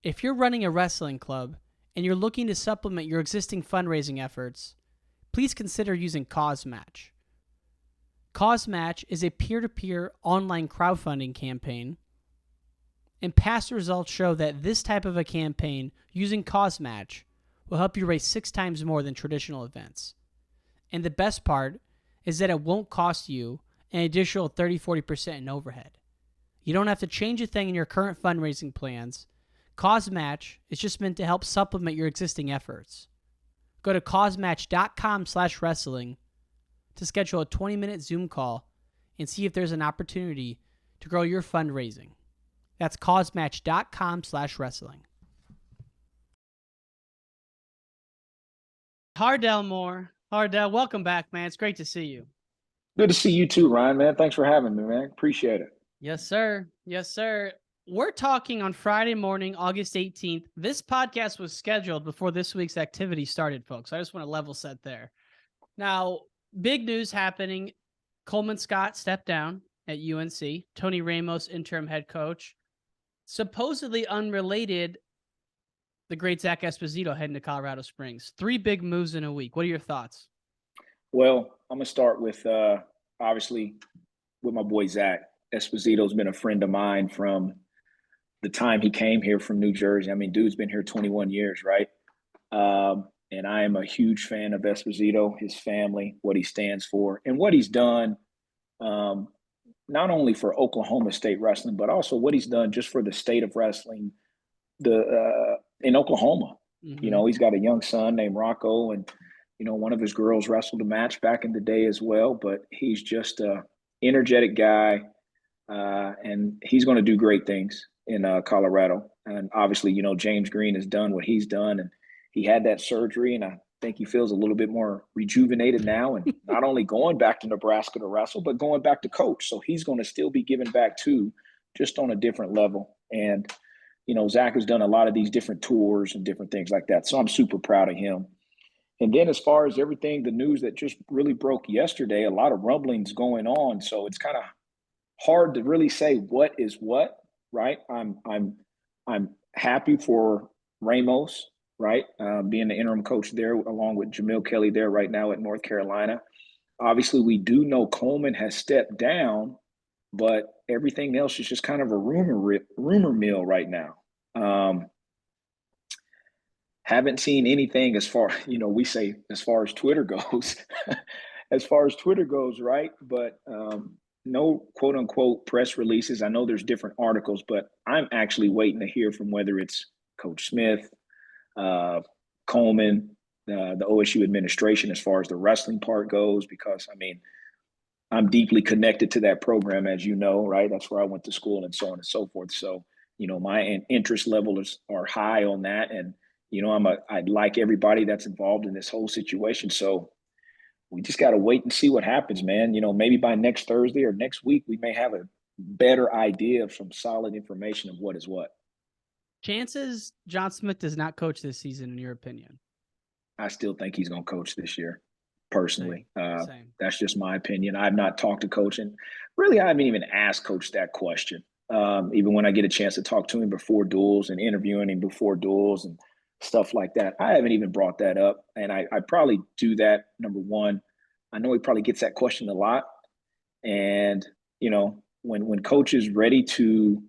If you're running a wrestling club and you're looking to supplement your existing fundraising efforts, please consider using CauseMatch. CauseMatch is a peer-to-peer online crowdfunding campaign, and past results show that this type of a campaign using CauseMatch will help you raise 6 times more than traditional events. And the best part is that it won't cost you an additional 30-40% in overhead. You don't have to change a thing in your current fundraising plans. CauseMatch is just meant to help supplement your existing efforts. Go to causematch.com/wrestling to schedule a 20-minute Zoom call and see if there's an opportunity to grow your fundraising. That's causematch.com/wrestling. Hardell Moore. Hardell, welcome back, man. It's great to see you. Good to see you too, Ryan, man. Thanks for having me, man. Appreciate it. Yes, sir. Yes, sir. We're talking on Friday morning, August 18th. This podcast was scheduled before this week's activity started, folks. I just want to level set there. Now, big news happening. Coleman Scott stepped down at UNC. Tony Ramos, interim head coach. Supposedly unrelated, the great Zach Esposito heading to Colorado Springs. 3 big moves in a week. What are your thoughts? Well, I'm going to start with, obviously, with my boy Zach. Esposito's been a friend of mine from the time he came here from New Jersey. I mean, dude's been here 21 years, right? And I am a huge fan of Esposito, his family, what he stands for, and what he's done, not only for Oklahoma State wrestling, but also what he's done just for the state of wrestling in Oklahoma. Mm-hmm. You know, he's got a young son named Rocco, and, you know, one of his girls wrestled a match back in the day as well, but he's just a energetic guy, and he's going to do great things in Colorado. And obviously, you know, James Green has done what he's done, and he had that surgery, and I think he feels a little bit more rejuvenated now, and not only going back to Nebraska to wrestle, but going back to coach. So he's going to still be giving back too, just on a different level. And, you know, Zach has done a lot of these different tours and different things like that. So I'm super proud of him. And then as far as everything, the news that just really broke yesterday, a lot of rumblings going on. So it's kind of hard to really say what is what, right? I'm happy for Ramos, right? Being the interim coach there, along with Jamil Kelly there right now at North Carolina. Obviously, we do know Coleman has stepped down, but everything else is just kind of a rumor mill right now. Haven't seen anything as far, you know, we say as far as Twitter goes, right? But no quote unquote press releases. I know there's different articles, but I'm actually waiting to hear from whether it's Coach Smith, Coleman, the OSU administration as far as the wrestling part goes, because I mean, I'm deeply connected to that program, as you know, right? That's where I went to school and so on and so forth. So, you know, my interest levels are high on that. And, you know, I like everybody that's involved in this whole situation. So we just got to wait and see what happens, man. You know, maybe by next Thursday or next week, we may have a better idea of some solid information of what is what. Chances John Smith does not coach this season, in your opinion? I still think he's going to coach this year, personally. Same. That's just my opinion. I've not talked to Coach, and really I haven't even asked Coach that question. Even when I get a chance to talk to him before duels and interviewing him before duels and stuff like that, I haven't even brought that up. And I probably do that, number one. I know he probably gets that question a lot. And, you know, when Coach is ready to,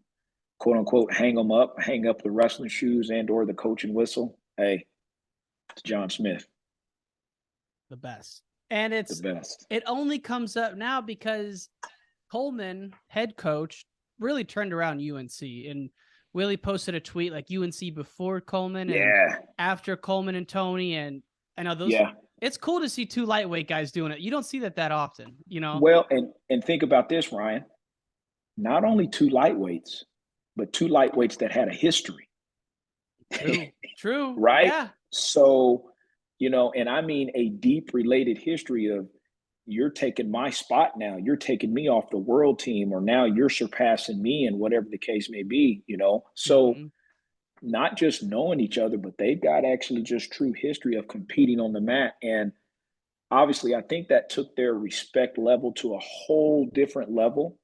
quote unquote, hang up the wrestling shoes and or the coaching whistle, hey, it's John Smith. The best. And it's the best. It only comes up now because Coleman, head coach, really turned around UNC. And Willie posted a tweet like UNC before Coleman and after Coleman and Tony. And I know those. Yeah. It's cool to see 2 lightweight guys doing it. You don't see that often, you know? Well, and think about this, Ryan. Not only 2 lightweights, but 2 lightweights that had a history. True. Right? Yeah. So, you know, and I mean a deep related history of you're taking my spot now. You're taking me off the world team, or now you're surpassing me, and whatever the case may be, you know. So not just knowing each other, but they've got actually just true history of competing on the mat. And obviously, I think that took their respect level to a whole different level.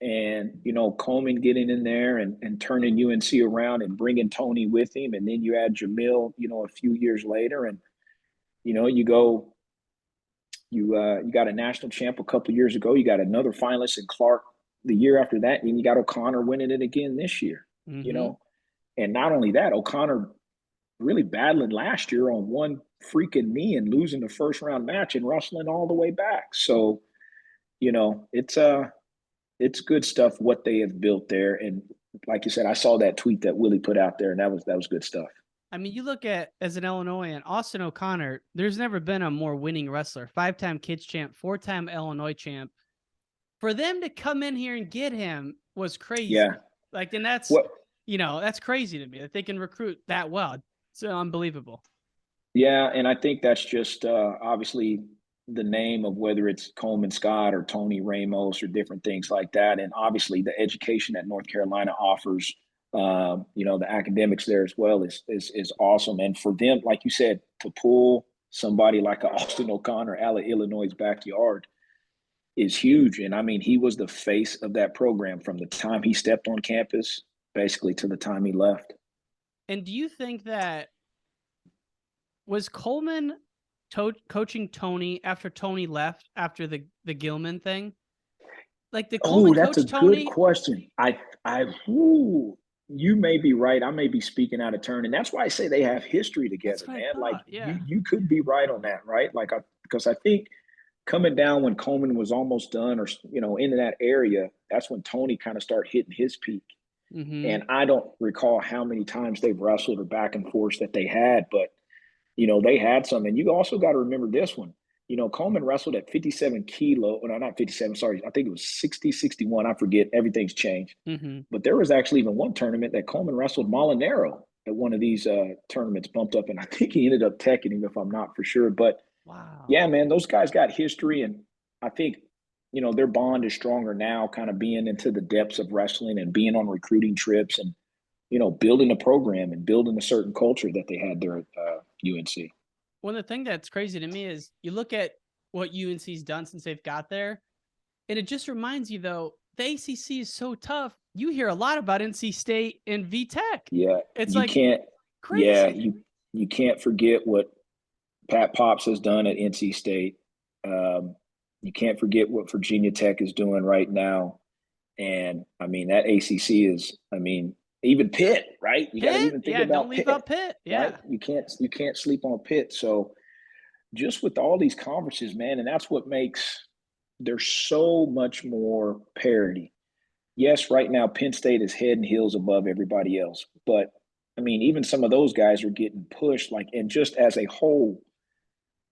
And, Coleman getting in there and turning UNC around and bringing Tony with him. And then you add Jamil, a few years later. And, you go, you got a national champ a couple of years ago. You got another finalist in Clark the year after that. And you got O'Connor winning it again this year, Mm-hmm. And not only that, O'Connor really battling last year on one freaking knee and losing the first round match and wrestling all the way back. So, it's good stuff what they have built there. And like you said, I saw that tweet that Willie put out there, and that was good stuff. I mean, you look at, as an Illinoisan, Austin O'Connor, there's never been a more winning wrestler. 5-time kids champ, 4-time Illinois champ. For them to come in here and get him was crazy. Yeah. Like, and that's, Well, that's crazy to me that they can recruit that well. It's unbelievable. yeah, and I think that's just obviously the name of whether it's Coleman Scott or Tony Ramos or different things like that, and obviously the education that North Carolina offers. The academics there as well is awesome, and for them, like you said, to pull somebody like a Austin O'Connor out of Illinois' backyard is huge. And I mean, he was the face of that program from the time he stepped on campus, basically to the time he left. And do you think that was Coleman coaching Tony after Tony left after the Gilman thing? Like, the Coleman That's a coach Tony? good question. You may be right. I may be speaking out of turn, and that's why I say they have history together, man. Like yeah. you could be right on that, right? Because I think coming down when Coleman was almost done, or into that area, that's when Tony kind of started hitting his peak. Mm-hmm. And I don't recall how many times they've wrestled or back and forth that they had, but they had some. And you also got to remember this one. Coleman wrestled at 57 kilo, no, not 57, sorry. I think it was 60, 61. I forget. Everything's changed. Mm-hmm. But there was actually even one tournament that Coleman wrestled Molinaro at one of these tournaments, bumped up. And I think he ended up teching him, if I'm not for sure. But wow. Yeah, man, those guys got history. And I think, their bond is stronger now, kind of being into the depths of wrestling and being on recruiting trips and, building a program and building a certain culture that they had there at UNC. Well, the thing that's crazy to me is you look at what UNC's done since they've got there, and it just reminds you, though, the ACC is so tough. You hear a lot about NC State and VTech. Yeah, It's you like can't. crazy. Yeah, you can't forget what Pat Pops has done at NC State. You can't forget what Virginia Tech is doing right now. And I mean, that ACC is, even Pitt, right? You got to even think about don't leave Pitt, out Pitt. Yeah. right? You can't sleep on Pitt. So just with all these conferences, man, and that's what makes there's so much more parity. Yes, right now Penn State is head and heels above everybody else, but even some of those guys are getting pushed. Like, and just as a whole,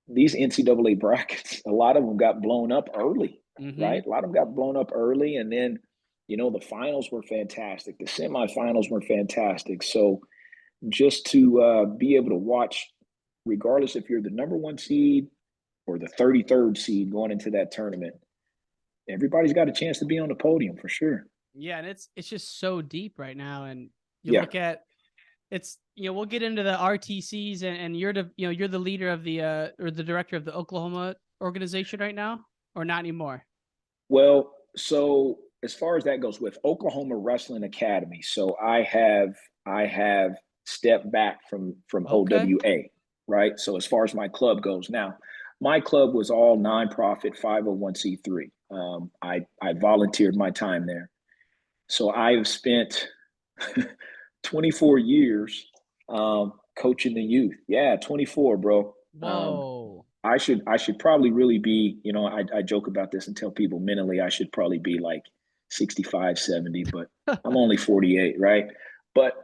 these NCAA brackets, a lot of them got blown up early, Mm-hmm. right? A lot of them got blown up early, and then the finals were fantastic. The semifinals were fantastic. So just to be able to watch, regardless if you're the number one seed or the 33rd seed going into that tournament, everybody's got a chance to be on the podium for sure. Yeah, and it's just so deep right now. And you Yeah. look at it's we'll get into the RTCs, and you're the leader of the or the director of the Oklahoma organization right now, or not anymore? Well, so as far as that goes with Oklahoma Wrestling Academy, so I have stepped back from Okay. OWA, right? So as far as my club goes now, my club was all nonprofit 501c3. I volunteered my time there. So I have spent 24 years coaching the youth. Yeah, 24, bro. Whoa. I should probably really be, I joke about this and tell people mentally I should probably be like 65, 70, but I'm only 48, right? But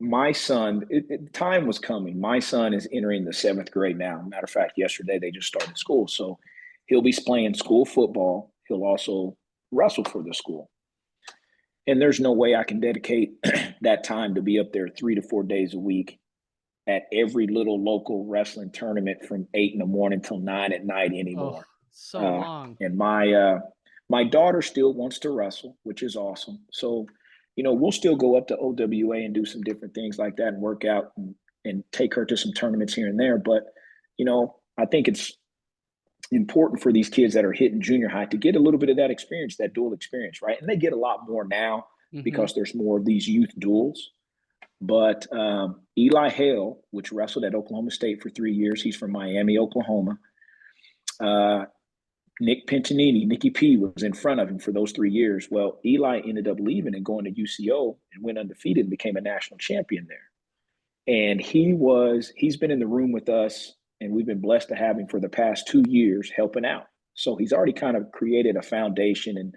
my son, time was coming. My son is entering the 7th grade now. Matter of fact, yesterday they just started school. So he'll be playing school football. He'll also wrestle for the school. And there's no way I can dedicate that time to be up there 3 to 4 days a week at every little local wrestling tournament from 8 in the morning till 9 at night anymore. So long. And my daughter still wants to wrestle, which is awesome. So, we'll still go up to OWA and do some different things like that and work out and take her to some tournaments here and there. But, I think important for these kids that are hitting junior high to get a little bit of that experience, that dual experience, right? And they get a lot more now Mm-hmm. because there's more of these youth duels. But Eli Hale, which wrestled at Oklahoma State for 3 years, he's from Miami, Oklahoma. Uh, Nick Pintanini, Nicky P, was in front of him for those 3 years. Well, Eli ended up leaving and going to UCO and went undefeated and became a national champion there. And he's been in the room with us, and we've been blessed to have him for the past 2 years helping out. So he's already kind of created a foundation, and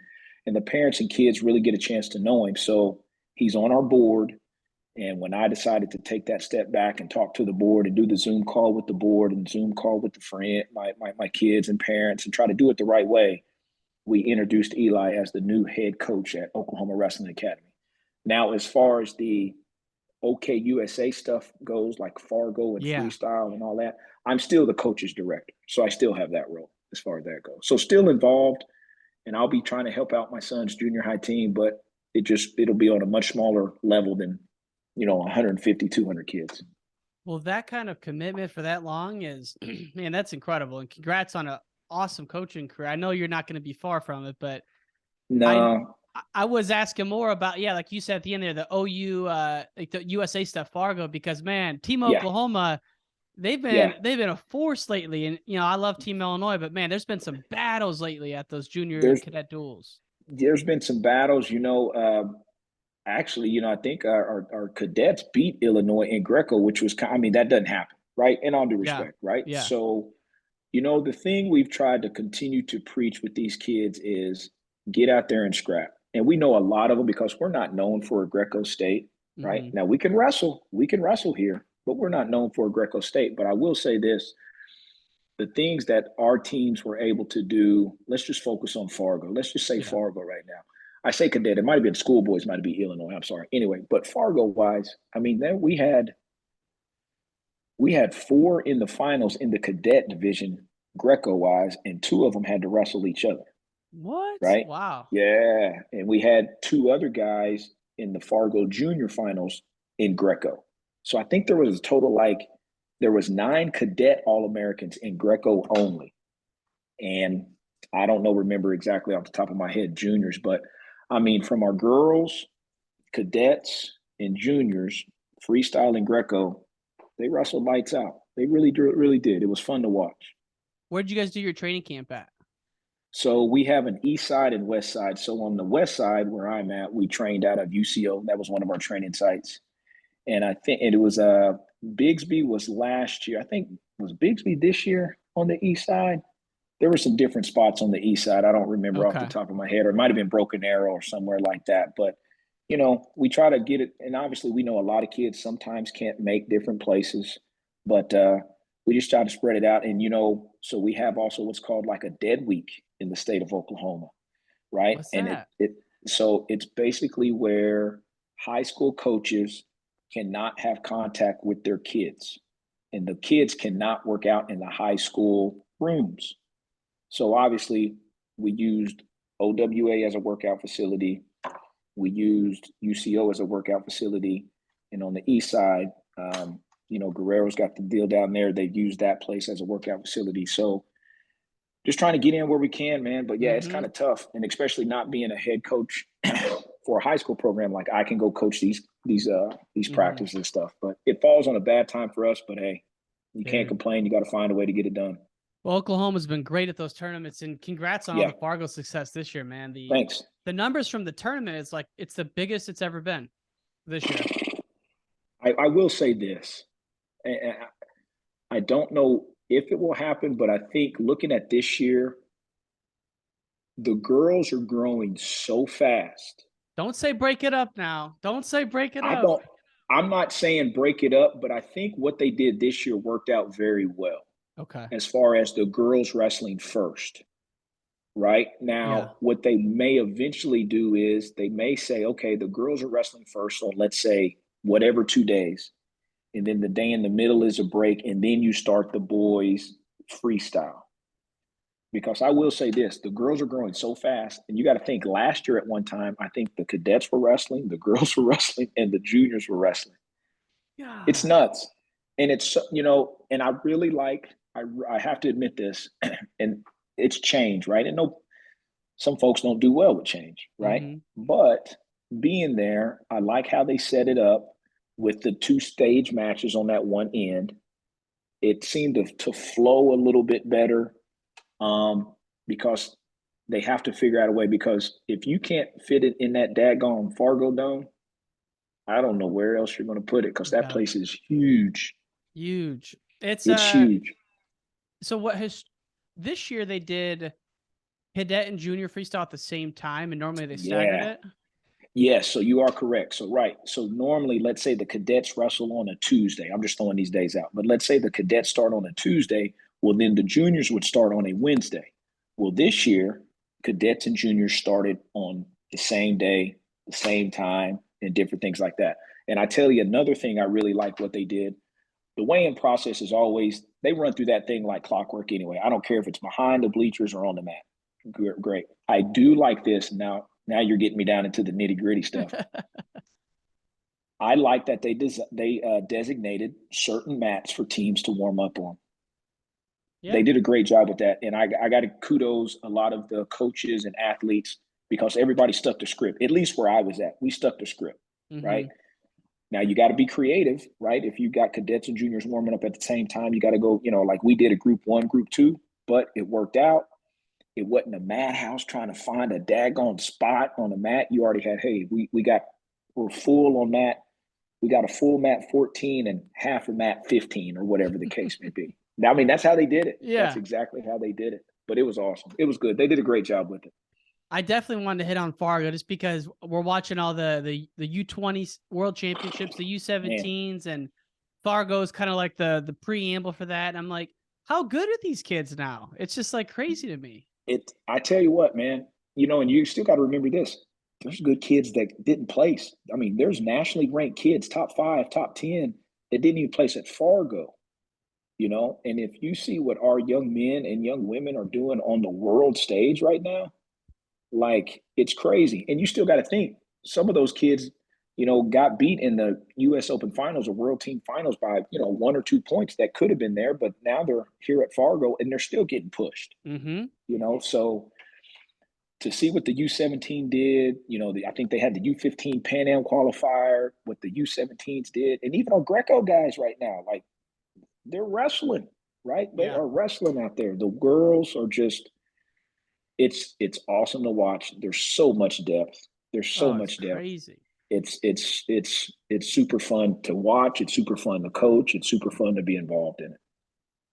the parents and kids really get a chance to know him. So he's on our board. And when I decided to take that step back and talk to the board and do the Zoom call with the board and Zoom call with the friend, my kids and parents, and try to do it the right way, we introduced Eli as the new head coach at Oklahoma Wrestling Academy. Now, as far as the OKUSA stuff goes, like Fargo and Yeah. freestyle and all that, I'm still the coach's director. So I still have that role as far as that goes. So still involved, and I'll be trying to help out my son's junior high team, but it'll be on a much smaller level than 150, 200 kids. Well, that kind of commitment for that long is, man, that's incredible. And congrats on an awesome coaching career. I know you're not going to be far from it, but No. I was asking more about, yeah, like you said at the end there, the OU, like the USA stuff, Fargo, because man, Team Yeah. Oklahoma, they've been a force lately. And I love Team Illinois, but man, there's been some battles lately at those junior and cadet duels. There's been some battles, actually, I think our cadets beat Illinois in Greco, which was, that doesn't happen, right? In all due respect, right? Yeah. So, the thing we've tried to continue to preach with these kids is get out there and scrap. And we know a lot of them because we're not known for a Greco state, right? Mm-hmm. Now we can wrestle here, but we're not known for a Greco state. But I will say this, the things that our teams were able to do, let's just focus on Fargo. Let's just say Fargo right now. I say cadet, it might have been schoolboys, might have been Illinois. I'm sorry. Anyway, but Fargo wise, then we had 4 in the finals in the cadet division, Greco wise, and 2 of them had to wrestle each other. What? Right? Wow. Yeah. And we had 2 other guys in the Fargo junior finals in Greco. So I think there was a total there was 9 cadet All-Americans in Greco only. And I don't remember exactly off the top of my head juniors, but from our girls, cadets, and juniors, freestyle and Greco, they wrestled lights out. They really did. It was fun to watch. Where'd you guys do your training camp at? So we have an east side and west side. So on the west side where I'm at, we trained out of UCO. That was one of our training sites. And I think it was Bigsby was last year. I think was Bigsby this year on the east side. There were some different spots on the east side. I don't remember off the top of my head, or it might have been Broken Arrow or somewhere like that. But, we try to get it. And obviously we know a lot of kids sometimes can't make different places, but we just try to spread it out. And, so we have also what's called like a dead week in the state of Oklahoma, right? What's and that? So it's basically where high school coaches cannot have contact with their kids, and the kids cannot work out in the high school rooms. So obviously we used OWA as a workout facility. We used UCO as a workout facility. And on the east side, Guerrero's got the deal down there. They've used that place as a workout facility. So just trying to get in where we can, man. But yeah, it's kind of tough. And especially not being a head coach for a high school program, like I can go coach these practices and stuff. But it falls on a bad time for us. But hey, you can't complain. You got to find a way to get it done. Well, Oklahoma's been great at those tournaments, and congrats on all the Fargo success this year, man. Thanks. The numbers from the tournament is it's the biggest it's ever been this year. I will say this. I don't know if it will happen, but I think looking at this year, the girls are growing so fast. Don't say break it up now. Don't say break it up. I'm not saying break it up, but I think what they did this year worked out very well. Okay. As far as the girls wrestling first, right? Now, what they may eventually do is they may say, okay, the girls are wrestling first on, let's say, whatever 2 days. And then the day in the middle is a break, and then you start the boys freestyle. Because I will say this, the girls are growing so fast, and you got to think last year at one time, I think the cadets were wrestling, the girls were wrestling, and the juniors were wrestling. Yeah. It's nuts. And it's, and I I have to admit this, and it's change, right? And no, some folks don't do well with change, right? Mm-hmm. But being there, I like how they set it up with the two stage matches on that one end. It seemed to flow a little bit better, because they have to figure out a way. Because if you can't fit it in that daggone Fargo Dome, I don't know where else you're going to put it, because that Yeah. place is huge. Huge. It's It's huge. so what has this year they did cadet and junior freestyle at the same time, and normally they staggered Yeah. it. Yes, so you are correct. So right. So normally, let's say the cadets wrestle on a Tuesday. I'm just throwing these days out. But let's say the cadets start on a Tuesday. Well, then the juniors would start on a Wednesday. Well, this year, cadets and juniors started on the same day, the same time, and different things like that. And I tell you another thing I really like what they did. The weigh-in process is always, they run through that thing like clockwork anyway. I don't care if it's behind the bleachers or on the mat. Great. I do like this. Now you're getting me down into the nitty-gritty stuff. I like that they designated certain mats for teams to warm up on. Yeah. They did a great job with that, and I got to kudos a lot of the coaches and athletes, because everybody stuck to script. At least where I was at, we stuck to script, right? Now you got to be creative, right? If you got cadets and juniors warming up at the same time, you got to go, like we did a group 1, group 2, but it worked out. It wasn't a madhouse trying to find a daggone spot on the mat. You already had, hey, we're full on mat. We got a full mat 14 and half a mat 15, or whatever the case may be. Now, I mean, that's how they did it. Yeah. That's exactly how they did it. But it was awesome. It was good. They did a great job with it. I definitely wanted to hit on Fargo just because we're watching all the U20s World Championships, the U17s, and Fargo's kind of like the preamble for that. And I'm like, how good are these kids now? It's just like crazy to me. I tell you what, man, and you still got to remember this. There's good kids that didn't place. I mean, there's nationally ranked kids, top 5, top 10, that didn't even place at Fargo. And if you see what our young men and young women are doing on the world stage right now, like, it's crazy. And you still got to think, some of those kids, got beat in the US Open finals or world team finals by, 1 or 2 points that could have been there, but now they're here at Fargo and they're still getting pushed. So to see what the U17 did, I think they had the U15 Pan Am qualifier, what the U17s did, and even our Greco guys right now, like, they're wrestling, right? They are wrestling out there. The girls are just, it's awesome to watch. There's so much depth. There's so much depth. Crazy. It's super fun to watch. It's super fun to coach. It's super fun to be involved in it.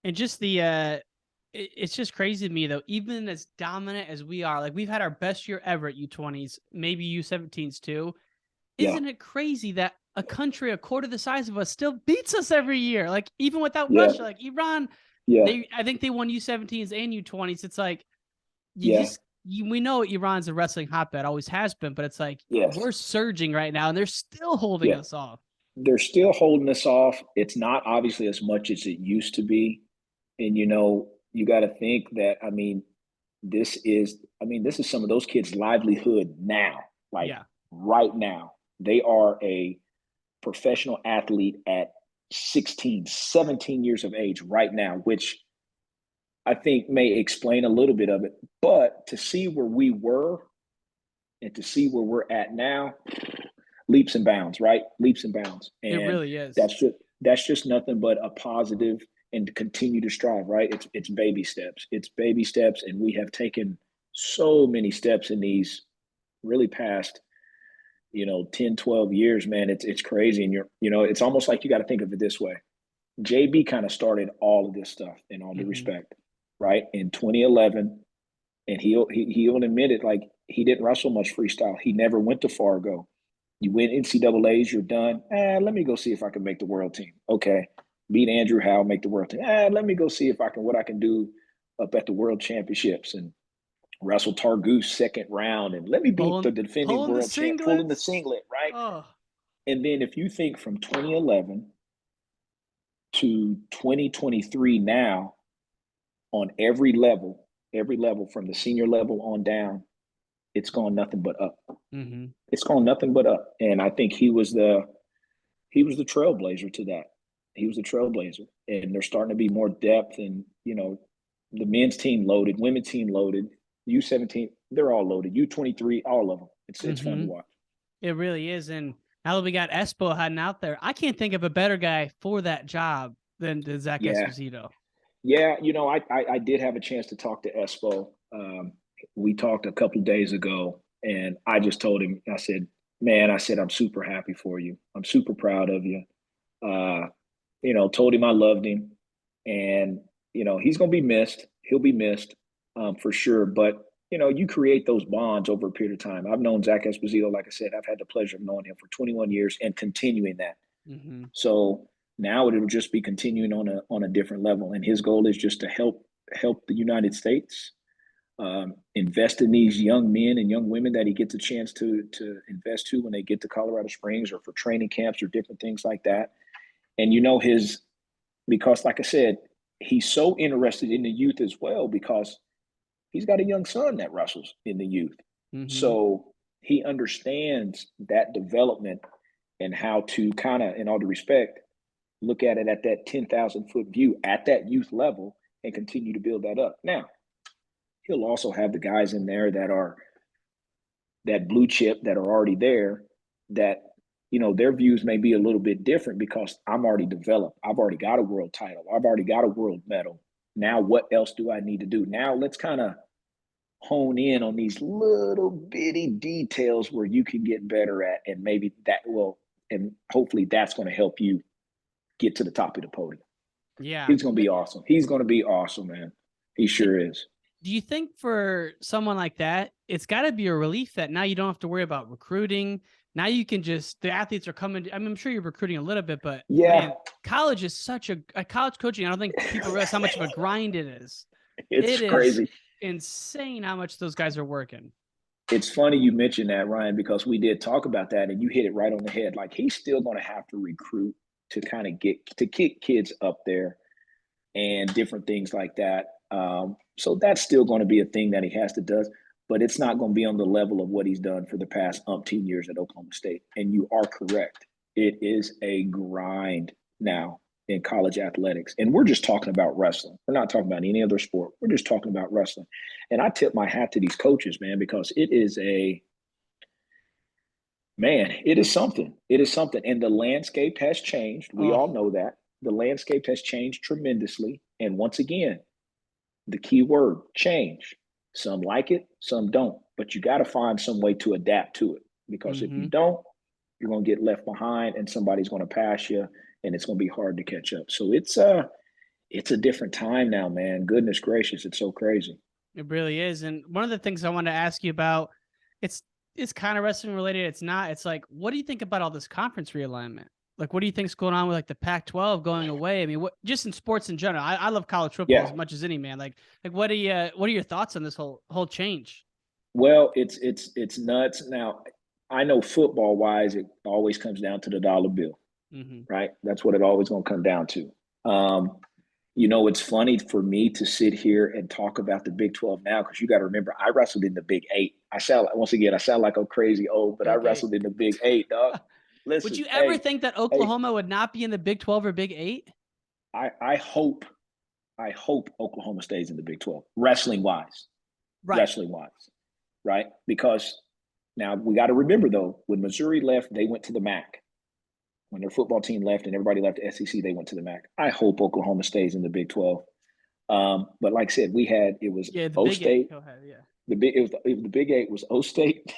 And just it's just crazy to me though, even as dominant as we are, like we've had our best year ever at U20s, maybe U17s too. Isn't it crazy that a country a quarter the size of us still beats us every year? Like even without Russia, like Iran, I think they won U17s and U20s. It's like we know Iran's a wrestling hotbed, always has been, but it's like we're surging right now and they're still holding us off. They're still holding us off. It's not obviously as much as it used to be. And you got to think that, this is some of those kids' livelihood now. Like right now. They are a professional athlete at 16, 17 years of age right now, which I think may explain a little bit of it. But to see where we were and to see where we're at now, leaps and bounds, right? Leaps and bounds. And it really is. That's just nothing but a positive, and to continue to strive, right? It's baby steps. It's baby steps, and we have taken so many steps in these really past 10, 12 years, man. It's crazy. And it's almost like you got to think of it this way. JB kind of started all of this stuff, in all due respect, right? In 2011, and he'll admit it, like, he didn't wrestle much freestyle. He never went to Fargo. You win NCAAs, you're done. Let me go see if I can make the world team. Okay. Beat Andrew Howe, make the world team. Let me go see if what I can do up at the world championships, and wrestle Targoose second round, and let me beat the defending world champ, pulling the singlet, right? Oh. And then if you think from 2011 to 2023 now, on every level from the senior level on down, it's gone nothing but up. It's gone nothing but up. And I think he was the trailblazer to that. He was a trailblazer, and there's starting to be more depth. And the men's team loaded, women's team loaded, U17, they're all loaded. U23, all of them. It's fun to watch. It really is. And now that we got Espo heading out there, I can't think of a better guy for that job than Zach Yeah. Esposito. Yeah, I did have a chance to talk to Espo. We talked a couple of days ago, and I just told him, I said, man, I'm super happy for you. I'm super proud of you. Told him I loved him, and he's gonna be missed. He'll be missed, for sure. But you create those bonds over a period of time. I've known Zach Esposito, like I said, I've had the pleasure of knowing him for 21 years and continuing that. Mm-hmm. So now it'll just be continuing on a different level, and his goal is just to help the United States, invest in these young men and young women that he gets a chance to invest to when they get to Colorado Springs or for training camps or different things like that. And because like I said, he's so interested in the youth as well, because he's got a young son that wrestles in the youth. Mm-hmm. So he understands that development and how to kind of, in all due respect, look at it at that 10,000-foot view at that youth level and continue to build that up. Now, he'll also have the guys in there that are that blue chip that are already there, that their views may be a little bit different because I'm already developed. I've already got a world title. I've already got a world medal. Now, what else do I need to do? Now, let's kind of hone in on these little bitty details where you can get better at, and maybe that will, and hopefully that's going to help you get to the top of the podium. Yeah. He's going to be awesome. He's going to be awesome, man. He sure is. Do you think for someone like that, it's got to be a relief that now you don't have to worry about recruiting? Now you can the athletes are coming. I mean, I'm sure you're recruiting a little bit, but yeah, man, college is such a college coaching. I don't think people realize how much of a grind it is. It's crazy. Insane how much those guys are working. It's funny you mentioned that, Ryan, because we did talk about that and you hit it right on the head. Like, he's still going to have to recruit to kind of get kids up there and different things like that. So that's still going to be a thing that he has to do, but it's not going to be on the level of what he's done for the past umpteen years at Oklahoma State. And you are correct. It is a grind now in college athletics. And we're just talking about wrestling. We're not talking about any other sport. We're just talking about wrestling. And I tip my hat to these coaches, man, because it is something. It is something. And the landscape has changed. We all know that. The landscape has changed tremendously. And once again, the key word, change. Some like it, some don't. But you got to find some way to adapt to it. Because if you don't, you're going to get left behind and somebody's going to pass you, and it's going to be hard to catch up. So it's a different time now, man. Goodness gracious, it's so crazy. It really is. And one of the things I wanted to ask you about, it's kind of wrestling related. It's not. It's like, what do you think about all this conference realignment? Like, what do you think's going on with like the Pac-12 going away? I mean, what just in sports in general? I love college football as much as any, man. Like what are your thoughts on this whole change? Well, it's nuts. Now, I know football wise, it always comes down to the dollar bill, right? That's what it always going to come down to. It's funny for me to sit here and talk about the Big 12 now, because you got to remember, I wrestled in the Big 8. I sound like I'm crazy old, but I wrestled in the Big 8, dog. Listen, would you ever think that Oklahoma would not be in the Big 12 or Big 8? I hope Oklahoma stays in the Big 12, wrestling wise. Right. Wrestling wise, right? Because now we got to remember, though, when Missouri left, they went to the MAC. When their football team left and everybody left the SEC, they went to the MAC. I hope Oklahoma stays in the Big 12. But like I said, it was O State. Go ahead, yeah. The Big 8 was O State,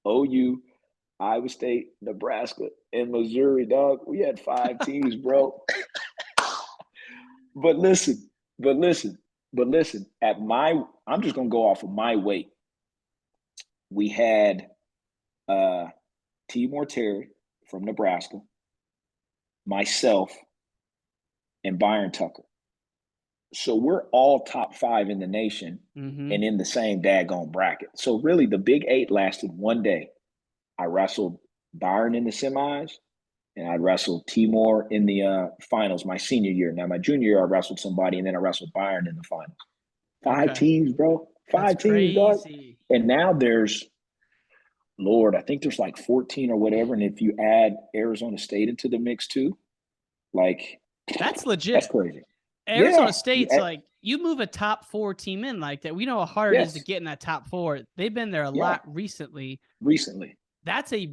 OU, Iowa State, Nebraska, and Missouri, dog. We had 5 teams, bro. But listen, I'm just gonna go off of my weight. We had Timor Terry from Nebraska, myself, and Byron Tucker. So we're all top 5 in the nation and in the same daggone bracket. So really the Big 8 lasted one day. I wrestled Byron in the semis, and I wrestled Timor in the finals my senior year. Now, my junior year, I wrestled somebody, and then I wrestled Byron in the finals. 5 teams, bro. 5 teams, dog. And now there's, Lord, I think there's like 14 or whatever. And if you add Arizona State into the mix too, like That's That's legit. crazy. Arizona Yeah. State's like, you move a top 4 team in like that. We know how hard it is to Yes. get in that top 4. They've been there a Yeah. lot recently. Recently. That's a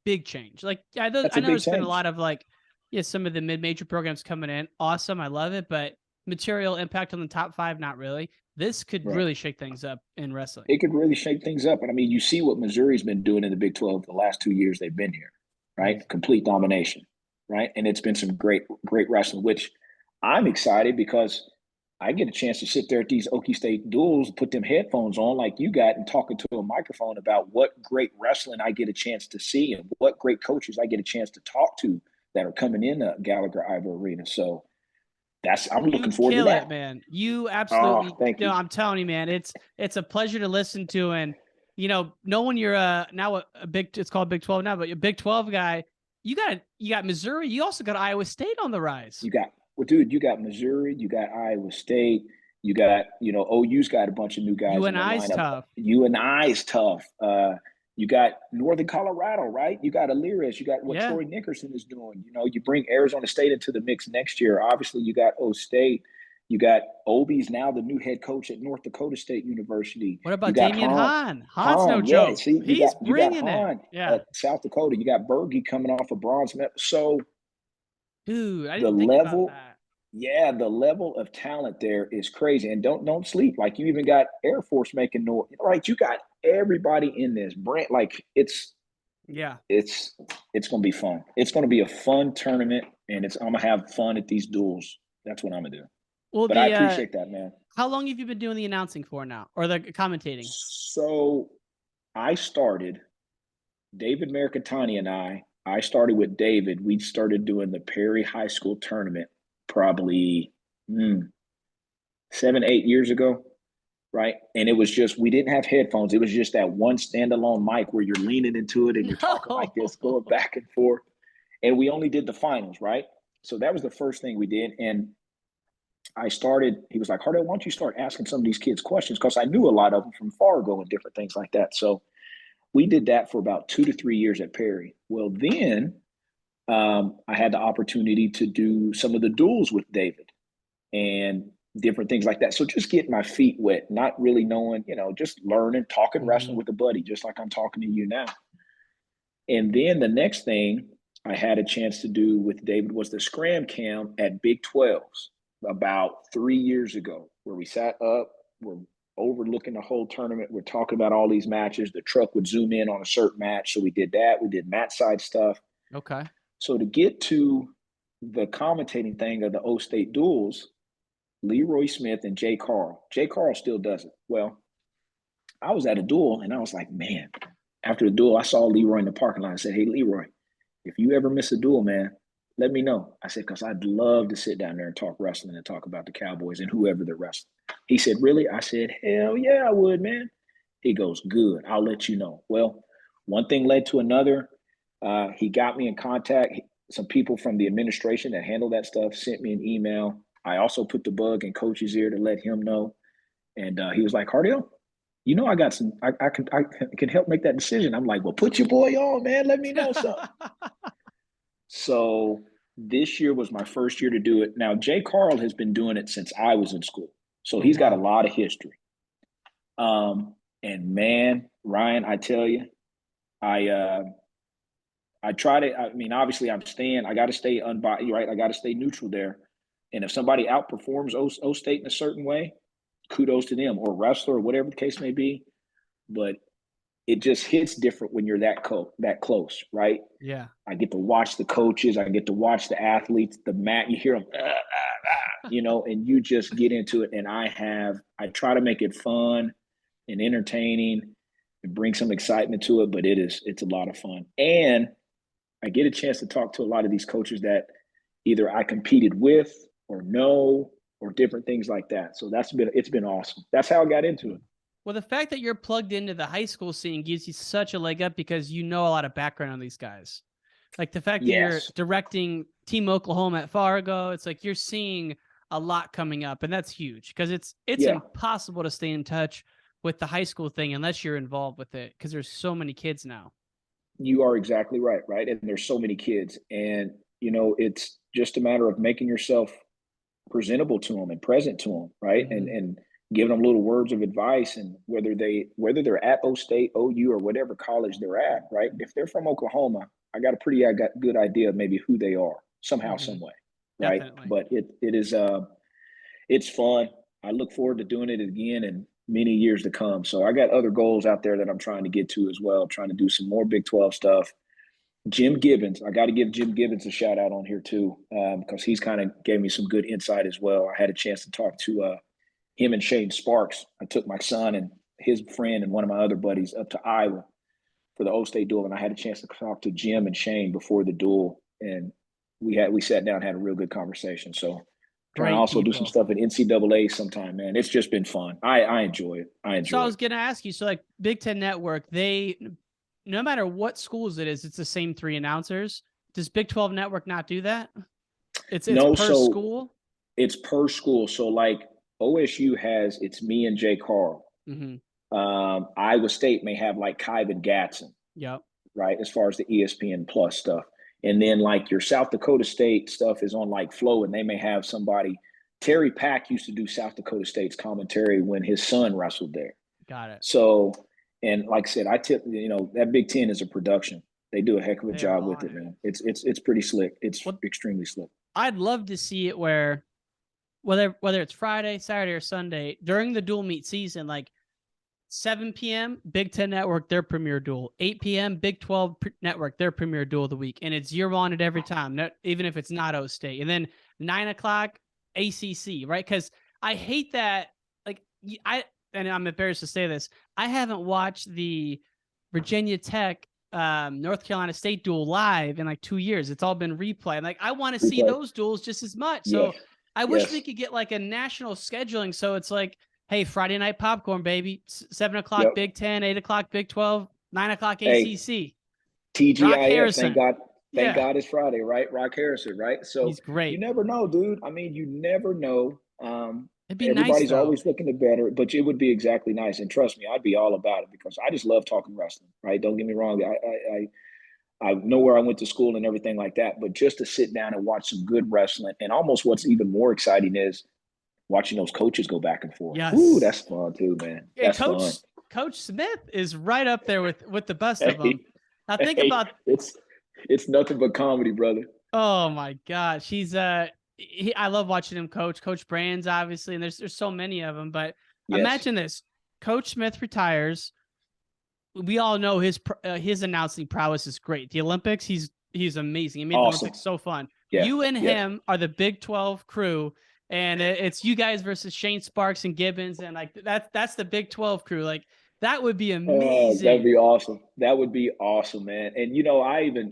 big change. Like I know, That's a big there's been a change. lot of like, yeah, some of the mid-major programs coming in. Awesome, I love it, but material impact on the top 5, not really. This could Right. really shake things up in wrestling. It could really shake things up. And I mean, you see what Missouri's been doing in the Big 12 the last 2 years they've been here, right? Crazy. Complete domination, right? And it's been some great, great wrestling, which I'm excited because I get a chance to sit there at these Okie State duels, put them headphones on like you got, and talking to a microphone about what great wrestling I get a chance to see and what great coaches I get a chance to talk to that are coming in the Gallagher Ivo Arena. So I'm looking You forward to kill it, that. man. You Oh, absolutely, thank you. I'm telling you, man, it's a pleasure to listen to. And knowing you're now a big, it's called Big 12 now, but you're a Big 12 guy. You got Missouri. You also got Iowa State on the rise. You got well, dude. You got Missouri. You got Iowa State. You got OU's got a bunch of new guys in their UNI's lineup. tough. UNI is tough. You got Northern Colorado, right? You got Alirez. You got what Yeah. Troy Nickerson is doing. You bring Arizona State into the mix next year. Obviously, you got O State. You got Obi's now the new head coach at North Dakota State University. What You about got Damian Hahn. Hahn? Hahn's no Hahn, yeah. joke. See, you got He's you got bringing it. Hahn Yeah. at South Dakota. You got Berge coming off a bronze medal. So Dude, I the didn't think about level, that. yeah, the level of talent there is crazy. And don't sleep. Like you even got Air Force making noise, right? You got everybody in this brand. Like Yeah. it's gonna be fun. It's gonna be a fun tournament, and I'm gonna have fun at these duels. That's what I'm gonna do. Well, But I appreciate that, man. how long have you been doing the announcing for now, or the commentating? So I started David Mercatani and I started with David. We started doing the Perry High School tournament probably 7, 8 years ago, right? And it was just, we didn't have headphones. It was just that one standalone mic where you're leaning into it and you're talking like this, No. going back and forth. And we only did the finals, right? So that was the first thing we did. And he was like, Hardell, why don't you start asking some of these kids questions? Because I knew a lot of them from Fargo and different things like that. So we did that for about 2 to 3 years at Perry. Well, then I had the opportunity to do some of the duels with David and different things like that. So just getting my feet wet, not really knowing, just learning, talking wrestling with a buddy, just like I'm talking to you now. And then the next thing I had a chance to do with David was the Scram Camp at Big 12s about 3 years ago, where we sat up, we're overlooking the whole tournament. We're talking about all these matches. The truck would zoom in on a certain match. So we did that. We did mat side stuff. Okay. So to get to the commentating thing of the O State duels, Leroy Smith and Jay Carl. Jay Carl still does it. Well, I was at a duel and I was like, man, after the duel, I saw Leroy in the parking lot. I said, hey, Leroy, if you ever miss a duel, man, let me know. I said, because I'd love to sit down there and talk wrestling and talk about the Cowboys and whoever they're wrestling. He said, really? I said, hell yeah, I would, man. He goes, good. I'll let you know. Well, one thing led to another. He got me in contact. Some people from the administration that handle that stuff sent me an email. I also put the bug in coach's ear to let him know. And he was like, Hardell, I got some, I can help make that decision. I'm like, well, put your boy on, man. Let me know something. So this year was my first year to do it. Now, Jay Carl has been doing it since I was in school. So he's got a lot of history. And man, Ryan, I tell you, I try to, I mean, obviously I got to stay unbiased, right? I got to stay neutral there. And if somebody outperforms O State in a certain way, kudos to them, or wrestler or whatever the case may be. But it just hits different when you're that close, right? Yeah. I get to watch the coaches, I get to watch the athletes, the mat, you hear them, and you just get into it. And I try to make it fun and entertaining and bring some excitement to it, but it's a lot of fun. And I get a chance to talk to a lot of these coaches that either I competed with or know or different things like that. So it's been awesome. That's how I got into it. Well, the fact that you're plugged into the high school scene gives you such a leg up because you know a lot of background on these guys. Like the fact that you're Yes. directing Team Oklahoma at Fargo, it's like you're seeing a lot coming up, and that's huge because it's Yeah. impossible to stay in touch with the high school thing unless you're involved with it because there's so many kids now. You are exactly right, right? And there's so many kids. And, just a matter of making yourself presentable to them and present to them, right? And giving them little words of advice, and whether they're at O State, OU, or whatever college they're at, right? If they're from Oklahoma, I got good idea of maybe who they are somehow, some way, right? Definitely. But it is it's fun. I look forward to doing it again in many years to come. So I got other goals out there that I'm trying to get to as well. Trying to do some more Big 12 stuff. Jim Gibbons, I got to give Jim Gibbons a shout out on here too, because he's kind of gave me some good insight as well. I had a chance to talk to him and Shane Sparks. I took my son and his friend and one of my other buddies up to Iowa for the O State duel, and I had a chance to talk to Jim and Shane before the duel, and we sat down and had a real good conversation. So trying to also do some stuff at NCAA sometime, man. It's just been fun. I enjoy it. So I was going to ask you, so like Big Ten Network, no matter what schools it is, it's the same 3 announcers. Does Big 12 Network not do that? It's per school? It's per school. So like OSU has, it's me and Jay Carl. Iowa State may have like Kyvan Gatson. Yep. Right, as far as the ESPN Plus stuff. And then like your South Dakota State stuff is on like Flow, and they may have somebody. Terry Pack used to do South Dakota State's commentary when his son wrestled there. Got it. So, and like I said, that Big Ten is a production. They do a heck of a job with it, man. It's pretty slick. It's extremely slick. I'd love to see it where whether it's Friday, Saturday, or Sunday during the dual meet season, like 7 p.m. Big Ten Network, their premier duel. 8 p.m. Big 12 Network, their premier duel of the week, and it's year on it every time, even if it's not O State. And then 9 o'clock ACC, right? Because I hate that. Like and I'm embarrassed to say this, I haven't watched the Virginia Tech North Carolina State duel live in like 2 years. It's all been replay. Like I want to see those duels just as much. So I wish we could get like a national scheduling. So it's like, hey, Friday night popcorn, baby. 7 o'clock Big 10, 8 o'clock Big 12, 9 o'clock ACC. TGIF, thank God. Thank God it's Friday, right? Rock Harrison, right? So he's great. You never know, dude. I mean, you never know. It'd be Everybody's nice, always looking to better, but it would be exactly nice. And trust me, I'd be all about it because I just love talking wrestling, right? Don't get me wrong. I know where I went to school and everything like that, but just to sit down and watch some good wrestling, and almost what's even more exciting is watching those coaches go back and forth. Yes. Ooh, that's fun too, man. That's fun. Coach Smith is right up there with the best of them. Now think about it's nothing but comedy, brother. Oh my gosh, I love watching him coach. Coach Brands, obviously, and there's so many of them. But imagine this: Coach Smith retires. We all know his announcing prowess is great. The Olympics, he's amazing. He made the Olympics so fun. Yeah. You and him are the Big 12 crew, and it's you guys versus Shane Sparks and Gibbons, and like that's the Big 12 crew. Like that would be amazing. That'd be awesome. That would be awesome, man. And I even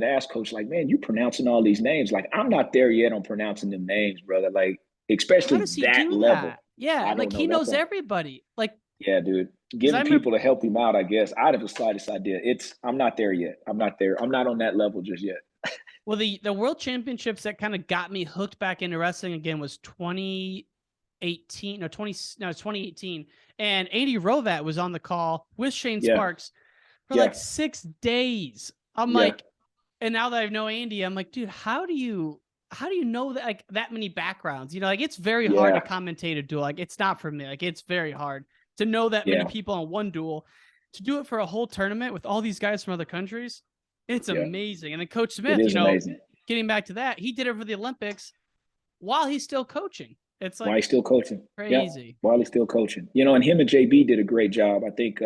asked Coach, like, man, you pronouncing all these names. Like, I'm not there yet on pronouncing them names, brother. Like, especially that level. Yeah, like he knows everybody. Like, yeah, dude. Getting people to help him out, I guess. I have the slightest idea. I'm not there yet. I'm not there. I'm not on that level just yet. Well, the World Championships that kind of got me hooked back into wrestling again was 2018. And Andy Rovat was on the call with Shane Sparks for like 6 days. I'm like, and now that I know Andy, I'm like, dude, how do you know that, like, that many backgrounds? Like it's very hard to commentate a duel. Like it's not for me. Like it's very hard to know that many people on one duel. To do it for a whole tournament with all these guys from other countries, it's amazing. And then Coach Smith, getting back to that, he did it for the Olympics while he's still coaching. It's like while he's still coaching, crazy. While he's still coaching, and him and JB did a great job. I think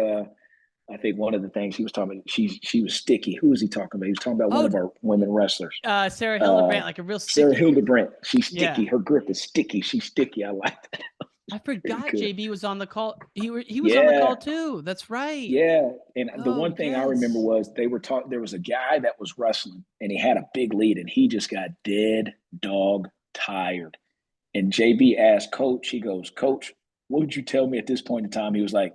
one of the things he was talking about, she was sticky. Who was he talking about? He was talking about one of our women wrestlers. Sarah Hildebrandt, like a real sticky. Sarah Hildebrandt. She's sticky. Her grip is sticky. She's sticky. I like that. I forgot JB was on the call. He was on the call too. That's right. Yeah. And the one thing I remember was there was a guy that was wrestling and he had a big lead and he just got dead dog tired. And JB asked Coach, he goes, Coach, what would you tell me at this point in time? He was like,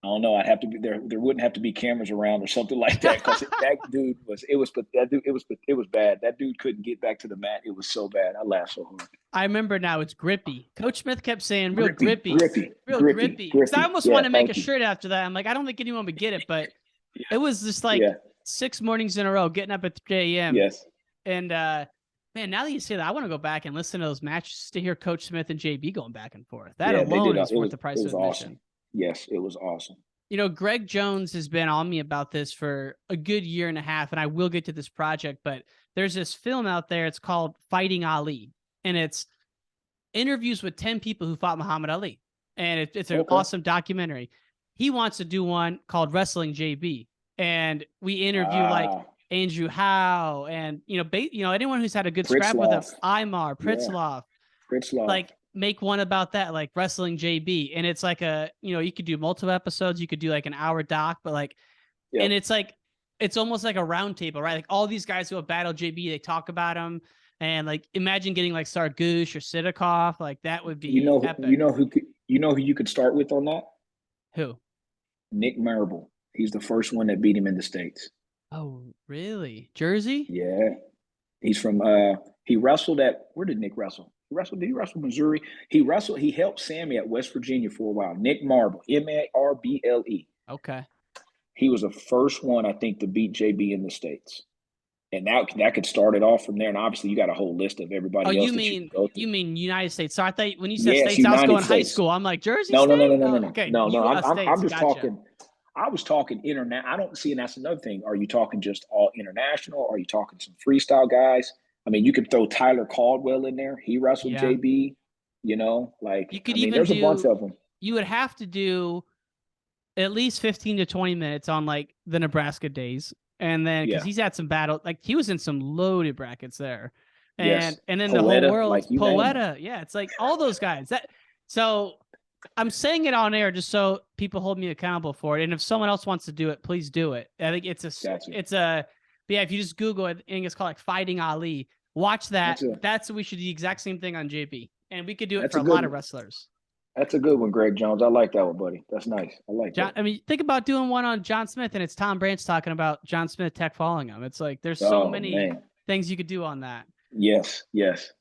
I don't know. I'd have to be there. There wouldn't have to be cameras around or something like that. Because that dude it was bad. That dude couldn't get back to the mat. It was so bad. I laughed so hard. I remember now. It's grippy. Coach Smith kept saying real grippy. Real grippy. I almost want to make a shirt after that. I'm like, I don't think anyone would get it, but it was just like 6 mornings in a row, getting up at 3 a.m. Yes. And man, now that you say that, I want to go back and listen to those matches to hear Coach Smith and JB going back and forth. That Yeah, they did. alone is worth the It price of was admission. awesome. Yes, it was awesome. You know, Greg Jones has been on me about this for a good year and a half, and I will get to this project, but there's this film out there. It's called Fighting Ali, and it's interviews with 10 people who fought Muhammad Ali. And it's an awesome documentary. He wants to do one called Wrestling JB. And we interview like Andrew Howe and, anyone who's had a good scrap with him, Imar, Pritzloff. Like, make one about that, like Wrestling JB. And it's like you could do multiple episodes. You could do like an hour doc, but like, and it's like, it's almost like a round table, right? Like all these guys who have battled JB, they talk about him. And like, imagine getting like Sargush or Sidakov, like that would be epic. You know who you could start with on that? Who? Nick Marble. He's the first one that beat him in the States. Oh, really? Jersey? Yeah. He's from he wrestled at, where did Nick wrestle? Did he wrestle Missouri? He helped Sammy at West Virginia for a while. Nick Marble, Marble. Okay. He was the first one, I think, to beat JB in the States. And that could start it off from there. And obviously, you got a whole list of everybody else that you can go through. You mean United States? So I thought when you said States, United I was going States. high school. I'm like, Jersey No. Okay, no. I'm just gotcha. talking. I was talking internet. I don't see, and that's another thing. Are you talking just all international? Are you talking some freestyle guys? I mean, you could throw Tyler Caldwell in there. He wrestled JB. Like, you could there's a bunch of them. You would have to do at least 15 to 20 minutes on like the Nebraska days. And then because he's had some battle, like he was in some loaded brackets there. And then Poeta, the whole world, like Poeta. Yeah, it's like all those guys. So I'm saying it on air just so people hold me accountable for it. And if someone else wants to do it, please do it. I think it's if you just Google it, and it's called like Fighting Ali, watch that. We should do the exact same thing on JB. And we could do it for a lot of wrestlers. That's a good one, Greg Jones. I like that one, buddy. That's nice. I like that. I mean, think about doing one on John Smith, and it's Tom Branch talking about John Smith tech following him. It's like there's so many things you could do on that. Yes, it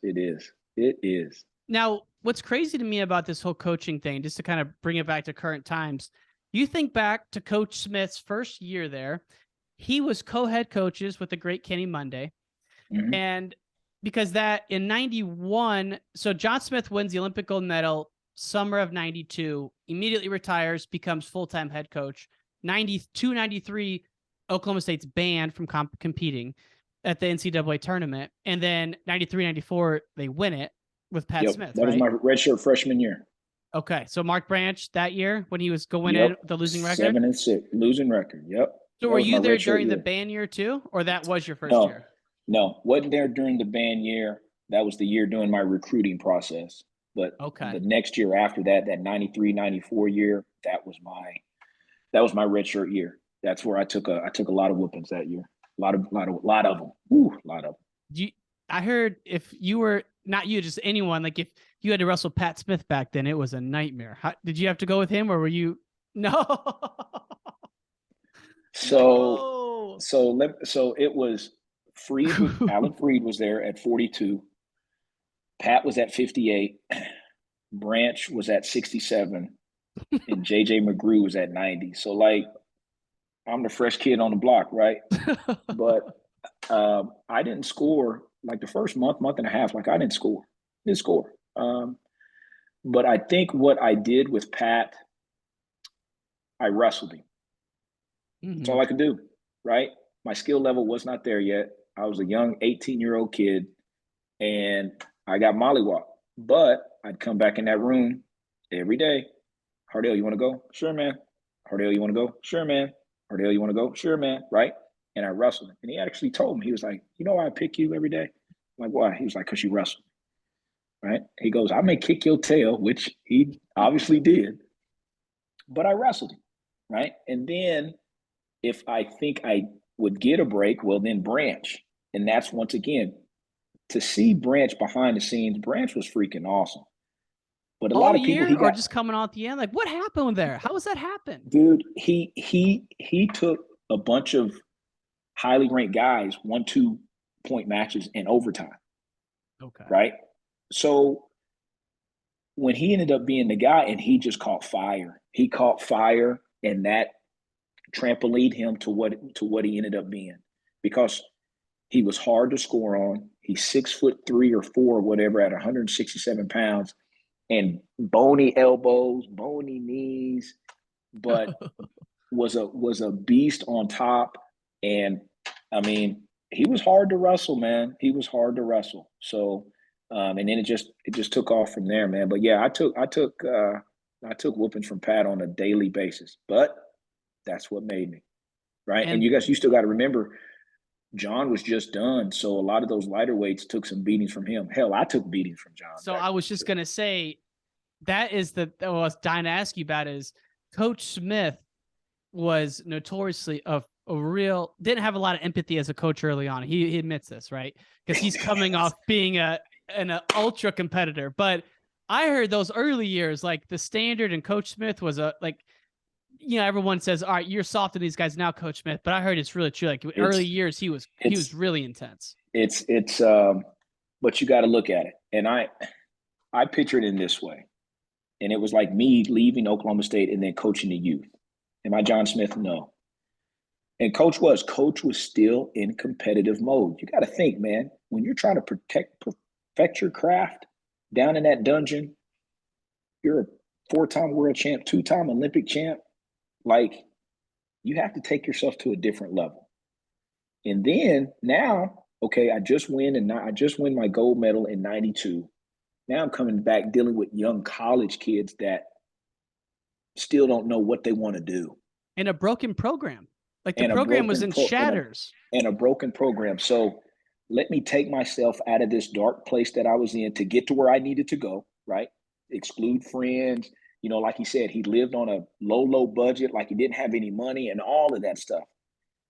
is. It is. Now, what's crazy to me about this whole coaching thing, just to kind of bring it back to current times, you think back to Coach Smith's first year there. He was co-head coaches with the great Kenny Monday. Mm-hmm. And because that in 91, so John Smith wins the Olympic gold medal summer of 92, immediately retires, becomes full-time head coach. 92, 93, Oklahoma State's banned from competing at the NCAA tournament. And then 93, 94, they win it with Pat Smith. That was my redshirt freshman year. Okay. So Mark Branch that year when he was going in with the losing record? 7-6, losing record. Yep. So were you there during the ban year too? Or that was your first year? No, wasn't there during the ban year. That was the year during my recruiting process. But the next year after that, that 93, 94 year, that was my redshirt year. That's where I took a lot of whoopings that year. A lot of them. Ooh, a lot of them. I heard if you were not you, just anyone, like if you had to wrestle Pat Smith back then, it was a nightmare. Did you have to go with him, or were you? No. So it was Freed. Alan Freed was there at 42. Pat was at 58. Branch was at 67. And JJ McGrew was at 90. So like, I'm the fresh kid on the block, right? But I didn't score like the first month and a half. Like I didn't score. But I think what I did with Pat, I wrestled him. Mm-hmm. That's all I could do, right? My skill level was not there yet. I was a young 18-year-old kid, and I got mollywopped. But I'd come back in that room every day. Hardell, you want to go? Sure, man. Hardell, you want to go? Sure, man. Hardell, you want to go? Sure, man. Right? And I wrestled him. And he actually told me, he was like, you know why I pick you every day? I'm like, why? He was like, because you wrestled. Right? He goes, I may kick your tail, which he obviously did, but I wrestled him. Right? And then if I think I would get a break, well, then Branch. And that's once again, to see Branch behind the scenes, Branch was freaking awesome. But a lot of people or just coming out the end, like what happened there? How does that happen? Dude, he took a bunch of highly ranked guys, 1-2 point matches in overtime. Okay. Right? So when he ended up being the guy and he just caught fire. He caught fire, and that trampolined him to what he ended up being. Because He was hard to score on. He's 6'3" or 4" or whatever at 167 pounds, and bony elbows, bony knees, but was a beast on top. And I mean, he was hard to wrestle, man. He was hard to wrestle. So, and then it just took off from there, man. But yeah, I took whoopings from Pat on a daily basis. But that's what made me, right. And you still got to remember, John was just done, so a lot of those lighter weights took some beatings from him. Hell, I took beatings from John. So I was just gonna say, that is what I was dying to ask you about. Is Coach Smith was notoriously a real, didn't have a lot of empathy as a coach early on. He admits this, right? Because he's coming off being an ultra competitor. But I heard those early years, like the standard and Coach Smith was everyone says, all right, you're soft on these guys now, Coach Smith. But I heard it's really true. Like early years, he was really intense. But you got to look at it. And I picture it in this way. And it was like me leaving Oklahoma State and then coaching the youth. Am I John Smith? No. And Coach was still in competitive mode. You got to think, man, when you're trying to perfect your craft down in that dungeon, you're a 4-time world champ, 2-time Olympic champ. Like, you have to take yourself to a different level. And then now, okay, I just win my gold medal in 92. Now I'm coming back dealing with young college kids that still don't know what they want to do. And a broken program. Like the program was in shatters. And a broken program. So let me take myself out of this dark place that I was in to get to where I needed to go, right? Exclude friends. You know, like he said, he lived on a low budget, like he didn't have any money and all of that stuff.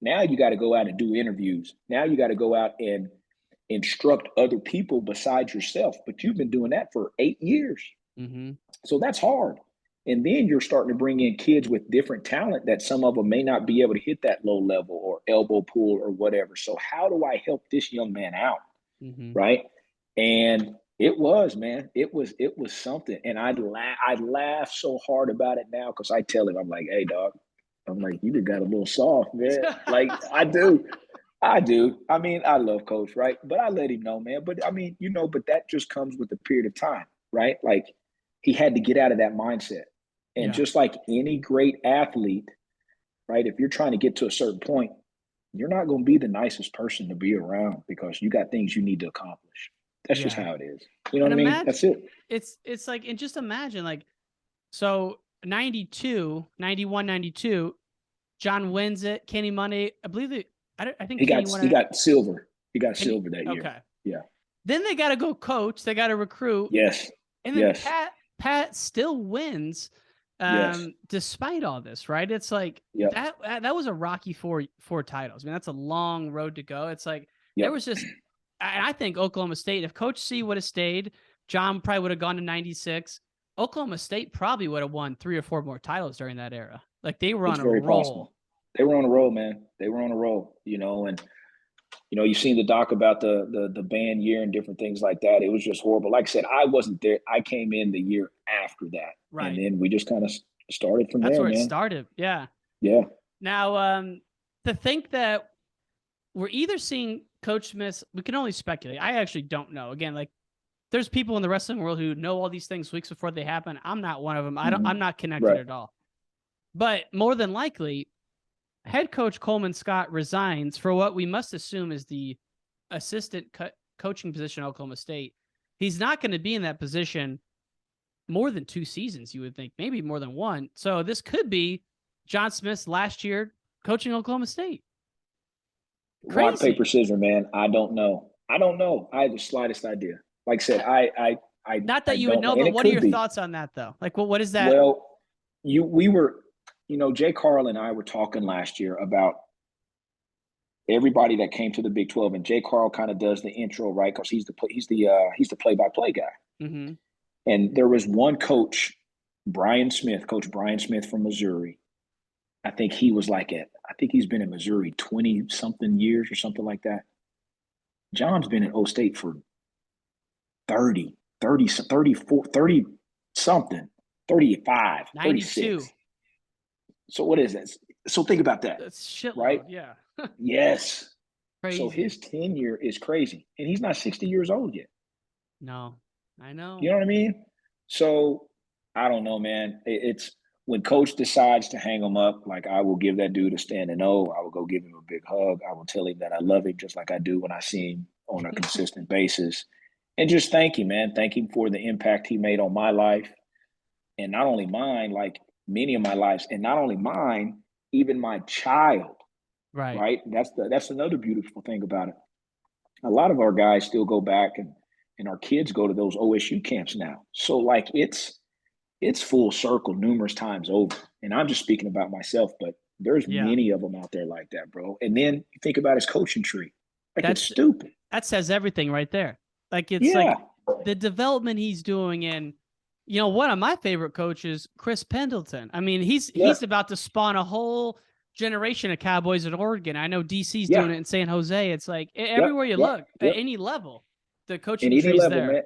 Now you got to go out and do interviews. Now you got to go out and instruct other people besides yourself. But you've been doing that for 8 years. Mm-hmm. So that's hard. And then you're starting to bring in kids with different talent that some of them may not be able to hit that low level or elbow pull or whatever. So how do I help this young man out? Mm-hmm. Right. And it was something. And I laugh so hard about it now because I tell him, I'm like, hey, dog, I'm like, you just got a little soft, man. Like, I do. I mean, I love Coach, right? But I let him know, man. But I mean, but that just comes with a period of time, right? Like, he had to get out of that mindset. And just like any great athlete, right, if you're trying to get to a certain point, you're not going to be the nicest person to be around because you got things you need to accomplish. That's just how it is. You know what I mean? That's it. It's like, and just imagine, like, so 92, 91, 92, John wins it. Kenny Monday, I believe I think he got silver. He got silver that year. Okay. Yeah. Then they got to go coach. They got to recruit. Yes. And then Pat still wins. Yes. Despite all this, right? It's like that was a rocky four titles. I mean, that's a long road to go. It's like there was just, I think Oklahoma State, if Coach C would have stayed, John probably would have gone to 96. Oklahoma State probably would have won 3 or 4 more titles during that era. Like they were on a roll. Possible. They were on a roll, man. They were on a roll, and you've seen the doc about the band year and different things like that. It was just horrible. Like I said, I wasn't there. I came in the year after that. Right. And then we just kind of started from there, That's where man. it started. Yeah. Yeah. Now, to think that we're either seeing Coach Smith, we can only speculate. I actually don't know. Again, like there's people in the wrestling world who know all these things weeks before they happen. I'm not one of them. I'm not connected at all. But more than likely, head coach Coleman Scott resigns for what we must assume is the assistant coaching position at Oklahoma State. He's not going to be in that position more than 2 seasons, you would think, maybe more than 1. So this could be John Smith's last year coaching Oklahoma State. Crazy. Rock, paper, scissors, man. I don't know. I have the slightest idea. Like I said, I not that you would know, but what are your thoughts on that, though? Like, what is that? Well, we were, Jay Carl and I were talking last year about everybody that came to the Big 12, and Jay Carl kind of does the intro, right? Because he's the play-by-play guy. Mm-hmm. And there was one coach, Coach Brian Smith from Missouri. I think he was I think he's been in Missouri 20-something years or something like that. John's been at O State for 30, 34, 30 something, 35, 36. So what is that? So think about that. That's shitload, right? Yeah. Yes. So Crazy. his tenure is crazy, and he's not 60 years old yet. No, I You know. know what I mean? So I don't know, man. It's when coach decides to hang him up, like I will give that dude a standing O. I will go give him a big hug. I will tell him that I love him just like I do when I see him on a consistent basis. And just thank him, man. Thank him for the impact he made on my life. And not only mine, like many of my lives, and not only mine, even my child, Right. right? That's another beautiful thing about it. A lot of our guys still go back and our kids go to those OSU camps now. So like it's full circle numerous times over. And I'm just speaking about myself, but there's Yeah. many of them out there like that, bro. And then you think about his coaching tree. Like it's That's stupid. that says everything right there. Like it's Yeah. like the development he's doing in, one of my favorite coaches, Chris Pendleton. I mean, Yeah. he's about to spawn a whole generation of Cowboys in Oregon. I know DC's doing Yeah. it in San Jose. It's like Yep. everywhere you Yep. look, at Yep. any level, the In coaching any tree's level, there. man.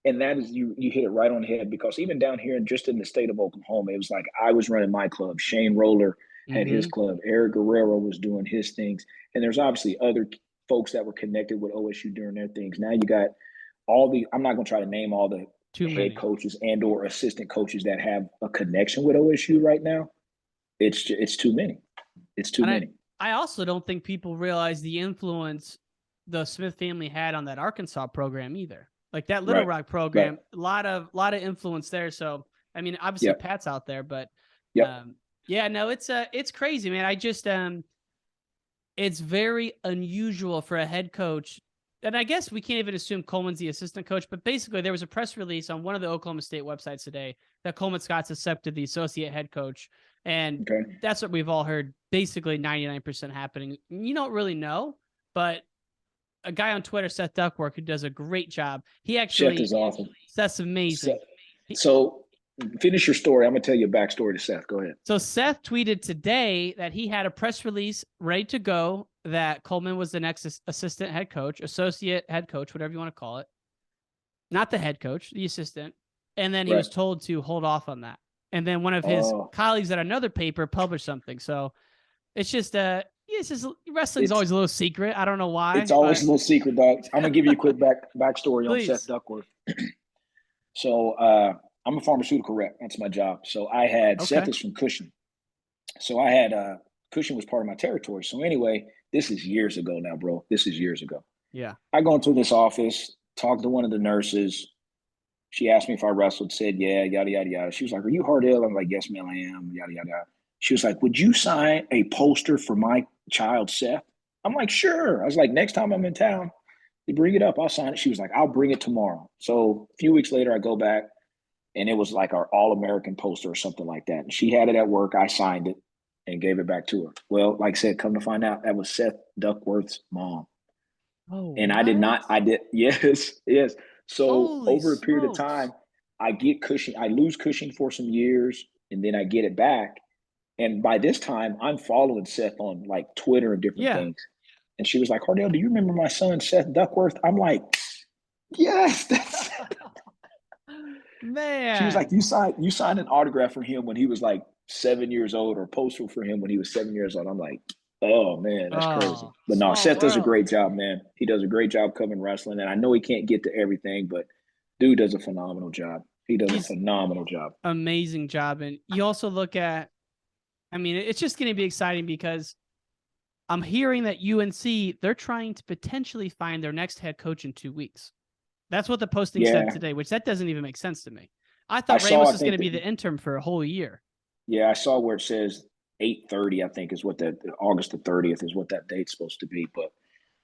And that is you hit it right on the head because even down here and just in the state of Oklahoma, it was like I was running my club. Shane Roller had his Mm-hmm. club. Eric Guerrero was doing his things. And there's obviously other folks that were connected with OSU doing their things. Now you got I'm not going to try to name all the Too head many. coaches and or assistant coaches that have a connection with OSU right now. It's too many. It's too And many. I also don't think people realize the influence the Smith family had on that Arkansas program either. Like that Little Right. Rock Right. program, a lot of influence there. So I mean, obviously Yep. Pat's out there, but Yep. yeah, no, it's crazy, man. I just it's very unusual for a head coach. And I guess we can't even assume Coleman's the assistant coach, but basically there was a press release on one of the Oklahoma State websites today that Coleman Scott's accepted the associate head coach. And Okay. that's what we've all heard basically 99% happening. You don't really know, but a guy on Twitter, Seth Duckworth, who does a great job, Seth is awesome. Seth's amazing. So finish your story. I'm gonna tell you a backstory to Seth. Go ahead. So Seth tweeted today that he had a press release ready to go that Coleman was the next assistant head coach, associate head coach, whatever you want to call it. Not the head coach, the assistant. And then he Right. was told to hold off on that. And then one of his Oh, colleagues at another paper published something. So it's just wrestling's it's always a little secret. I don't know why, it's always but a little secret, dog. I'm gonna give you a quick backstory on Seth please. Duckworth. So I'm a pharmaceutical rep. That's my job. So I had Seth Okay. is from Cushing. So I had Cushing was part of my territory. So anyway, this is years ago now, bro. This is years ago. Yeah. I go into this office, talk to one of the nurses. She asked me if I wrestled, said yeah, yada yada yada. She was like, "Are you Hardell?" I'm like, "Yes, ma'am, I am." Yada yada yada. She was like, "Would you sign a poster for my child, Seth?" I'm like, "Sure." I was like, "Next time I'm in town, you bring it up, I'll sign it." She was like, "I'll bring it tomorrow." So a few weeks later, I go back, and it was like our All-American poster or something like that. And she had it at work. I signed it and gave it back to her. Well, like I said, come to find out, that was Seth Duckworth's mom. Oh, And I did what? not, I did, yes, yes. So Holy over a period of smokes. time, I get Cushing, I lose Cushing for some years, and then I get it back. And by this time, I'm following Seth on like Twitter and different Yeah. things. And she was like, "Hardell, do you remember my son, Seth Duckworth?" I'm like, "Yes, that's it." She was like, Man. "You signed an autograph for him when he was like 7 years old, or postal for him when he was 7 years old." I'm like, "Oh man, that's crazy." Oh, But no, small Seth does a world. great job, man. He does a great job covering wrestling, and I know he can't get to everything, but dude does a phenomenal job. He does a He's phenomenal job. amazing job. And you also look at, I mean, it's just going to be exciting because I'm hearing that UNC, they're trying to potentially find their next head coach in 2 weeks. That's what the posting said Yeah, today, which that doesn't even make sense to me. I I thought saw. Ramos I was going think to be that. the interim for a whole year. Yeah, I saw where it says 8:30. I think is what that August the 30th is what that date's supposed to be. But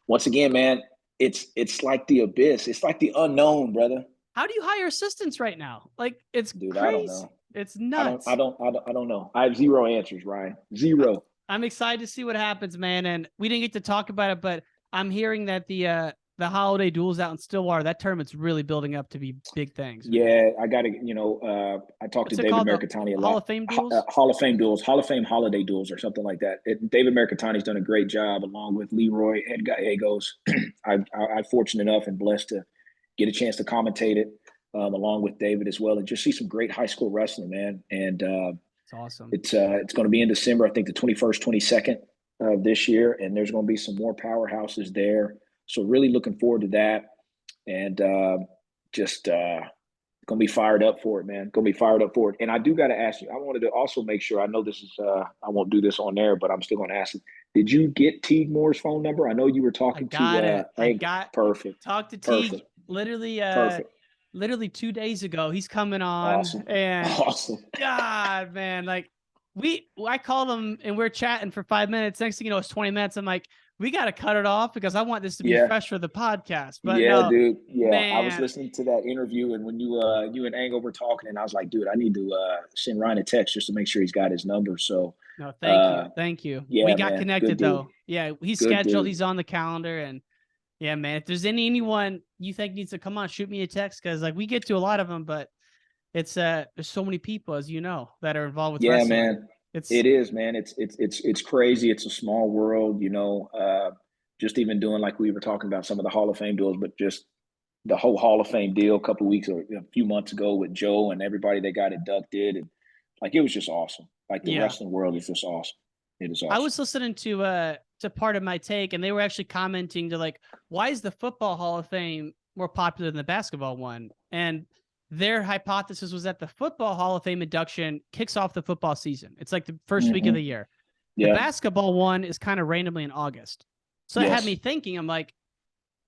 once again, man, it's like the abyss. It's like the unknown, brother. How do you hire assistants right now? Like, it's Dude, I don't crazy. know. It's I don't. I nuts. don't. I don't. I don't know. I have zero answers, Ryan. Zero. I'm excited to see what happens, man. And we didn't get to talk about it, but I'm hearing that the holiday duels out in Stillwater, that tournament's really building up to be big things, man. Yeah, I got to. I talked to What's it David called? The Mercantani a Hall lot. of Fame duels? Hall of Fame duels, Hall of Fame holiday duels, or something like that. David Mercantani's done a great job, along with Leroy Ed Gallegos. I'm fortunate enough and blessed to get a chance to commentate it, along with David as well, and just see some great high school wrestling, man. And It's awesome. it's going to be in December, I think the 21st, 22nd. this year, and there's going to be some more powerhouses there. So really looking forward to that, and just going to be fired up for it, man. Going to be fired up for it. And I do got to ask you, I wanted to also make sure, I know this is, I won't do this on there, but I'm still going to ask you, did you get Teague Moore's phone number? I know you were I talking got to it. Egg. Perfect. Talked to Teague Perfect. Perfect. literally 2 days ago. He's coming on, Awesome. and Awesome. God, man, like I called him and we're chatting for 5 minutes. Next thing you know, it's 20 minutes. I'm like, we got to cut it off because I want this to be Yeah. fresh for the podcast. But Yeah, no, dude. Yeah, I was man. listening to that interview, and when you and Angle were talking, and I was like, dude, I need to send Ryan a text just to make sure he's got his number. So, No, thank you. Thank you. We yeah, got man, good connected dude. though. Yeah, he's Good scheduled. dude. He's on the calendar. And yeah, man, if there's anyone you think needs to come on, shoot me a text, because like we get to a lot of them, but it's there's so many people, as you know, that are involved with Yeah, wrestling. man. It's It is, man. It's crazy. It's a small world, just even doing like we were talking about some of the Hall of Fame duels, but just the whole Hall of Fame deal a couple of weeks or a few months ago with Joe and everybody that got inducted, and like it was just awesome. Like the yeah. wrestling world is just awesome. It is I awesome. was listening to part of my take, and they were actually commenting to like, why is the football Hall of Fame more popular than the basketball one? And their hypothesis was that the football Hall of Fame induction kicks off the football season. It's like the first week of the year. The Yeah. basketball one is kind of randomly in August. So it had me thinking, I'm like,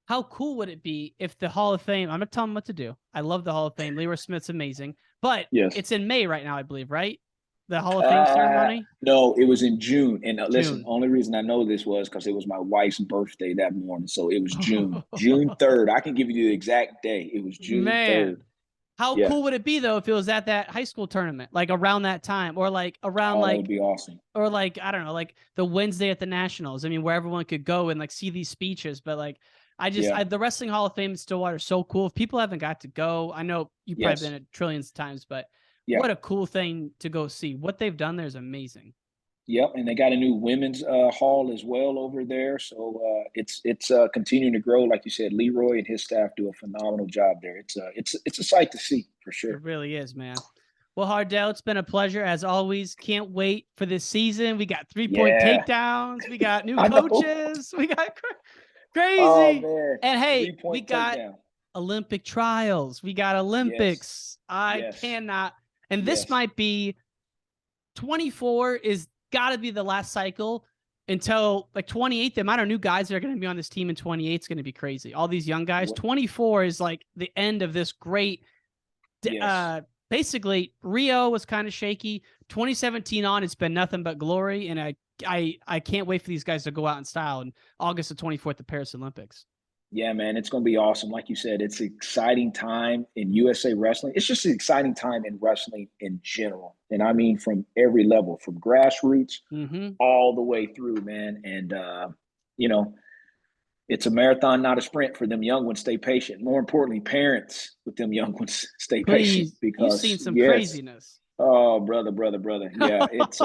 how cool would it be if the Hall of Fame, I'm not telling them what to do. I love the Hall of Fame. Leroy Smith's amazing, but Yes. it's in May right now, I believe, right? The Hall of Fame ceremony? No, it was in June. And listen, June. only reason I know this was because it was my wife's birthday that morning. So it was June, June 3rd. I can give you the exact day. It was June 3rd. Man, how Yeah. cool would it be though if it was at that high school tournament, like around that time, or like around Oh, that like, would be awesome. or like, I don't know, like the Wednesday at the Nationals. I mean, where everyone could go and like see these speeches. But like, the Wrestling Hall of Fame in Stillwater is so cool. If people haven't got to go, I know you've probably been at trillions of times, but what a cool thing to go see. What they've done there is amazing. Yep, and they got a new women's hall as well over there. So it's continuing to grow. Like you said, Leroy and his staff do a phenomenal job there. It's a sight to see for sure. It really is, man. Well, Hardell, it's been a pleasure as always. Can't wait for this season. We got 3-point takedowns. We got new coaches. We got crazy. Oh, man. And hey, we got takedown. Olympic trials. We got Olympics. I cannot. And this might be 24 is got to be the last cycle until like 28. The amount of new guys that are going to be on this team in 28 is going to be crazy. All these young guys. 24 is like the end of this great. Basically, Rio was kind of shaky. 2017 on, it's been nothing but glory, and I can't wait for these guys to go out in style in August the 24th, the Paris Olympics. Yeah, man, it's going to be awesome. Like you said, it's an exciting time in USA wrestling. It's just an exciting time in wrestling in general. And I mean, from every level, from grassroots all the way through, man. And, it's a marathon, not a sprint for them young ones. Stay patient. More importantly, parents with them young ones, stay patient. Because you've seen some craziness. Oh, brother. Yeah, it's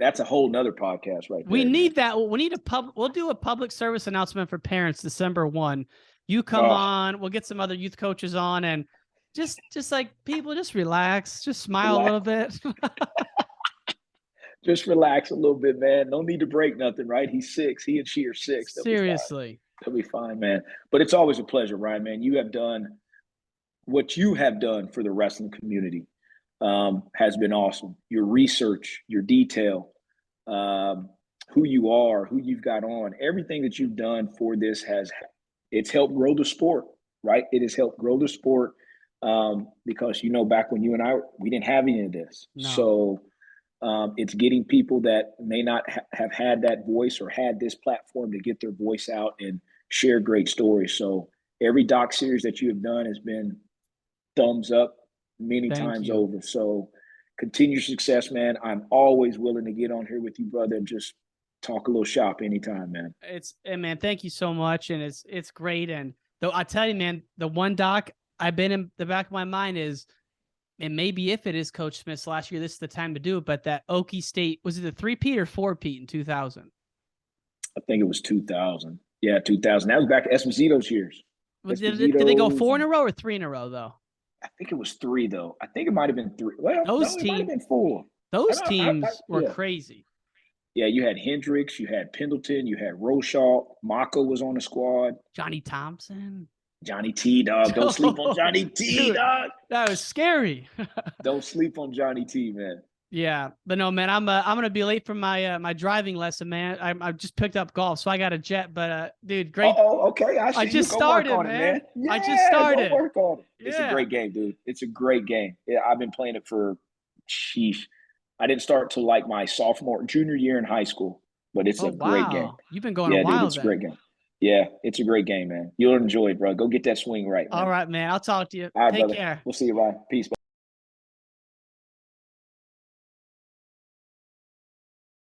that's a whole nother podcast right there. We need that. We need we'll do a public service announcement for parents December 1. You come on, we'll get some other youth coaches on, and just like people, just relax, just smile a little bit. Just relax a little bit, man. No need to break nothing, right? He's 6. He and she are 6. Seriously. They'll be fine, man. But it's always a pleasure, Ryan, man. You have done what you have done for the wrestling community. Has been awesome. Your research, your detail, who you are, who you've got on, everything that you've done for this it's helped grow the sport, right? It has helped grow the sport because, back when you and we didn't have any of this. No. So it's getting people that may not have had that voice or had this platform to get their voice out and share great stories. So every doc series that you have done has been thumbs up many times over. So continue success, man. I'm always willing to get on here with you, brother, and just talk a little shop anytime, man. Man, thank you so much. And it's great. And though I tell you, man, the one doc I've been in the back of my mind is, and maybe if it is Coach Smith's last year, this is the time to do it. But that Okie State, was it a 3-peat or 4-peat in 2000? I think it was 2000. Yeah, 2000. That was back Esposito's years. Did they go 4 in a row or 3 in a row, though? I think it was 3, though. I think it might have been 3. Well, those teams, it might have been 4. Those teams were crazy. Yeah, you had Hendricks, you had Pendleton, you had Roshaw, Mako was on the squad. Johnny Thompson. Johnny T, dog. Don't sleep on Johnny T, Dude, dog. that was scary. Don't sleep on Johnny T, man. Yeah, but no, man, I'm gonna be late for my my driving lesson, man. I just picked up golf, so I got a jet. But dude, great. Oh, okay. I see I you. just Go work started, on it, man. man. Yeah, I just go started. work on it. It's a Yeah. great game, dude. It's a great game. Yeah, I've been playing it for, sheesh. I didn't start till like my junior year in high school, but it's Oh a great game. wow, you've been going a Yeah, dude, while it's a great then. game. Yeah, it's a great game, man. You'll enjoy it, bro. Go get that swing right, All man. right, man. I'll talk to you. All right, Take brother. care. We'll see you, Ryan. Peace.